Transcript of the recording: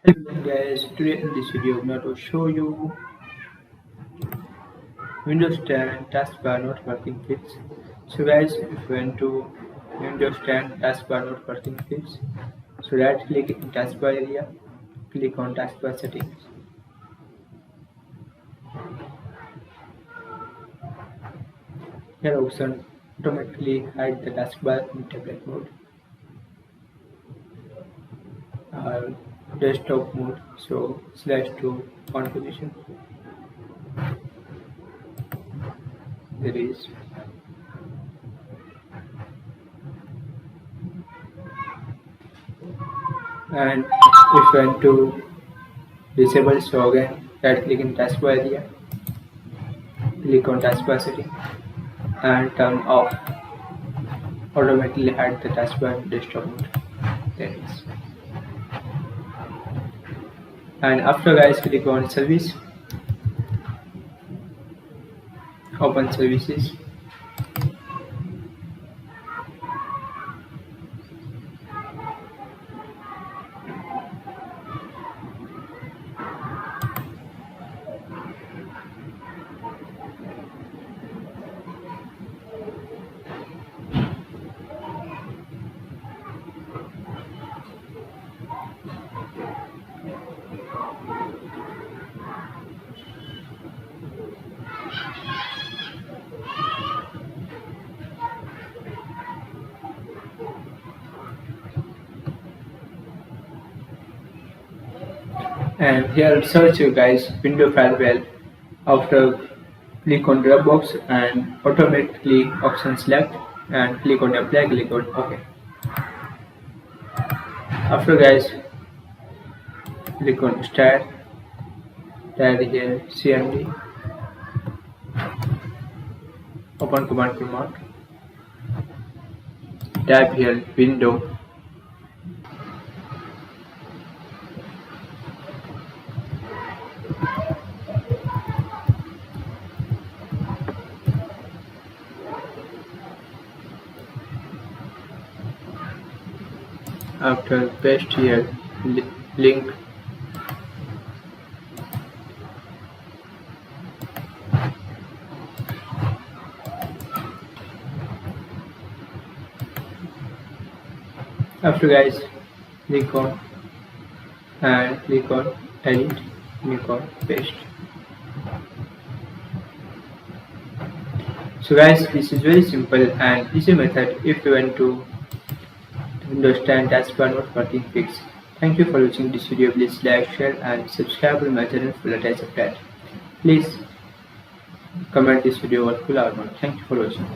Guys, today in this video I'm going to show you Windows 10 taskbar not working fix. So guys, if you went to Windows 10 taskbar not working fix, so right click in taskbar area, click on taskbar settings. Here option automatically hide the taskbar in tablet mode or desktop mode. So /2 on position there is. And if you want to disable, so again right click in taskbar area, click on taskbar setting and turn off automatically hide the taskbar in desktop mode. There it is. And after guys, click on service, open services, and here search you guys window firewall. After click on Dropbox and automatically option select and click on apply, click on OK. After guys, click on start, type here cmd, open command prompt, type here window, after paste here link, after guys click on and click on edit, click on paste. So guys, this is very simple and easy method if you want to understand taskbar not working fix. Thank you for watching this video. Please like, share and subscribe to my channel for latest update. Please comment this video or full or not. Thank you for watching.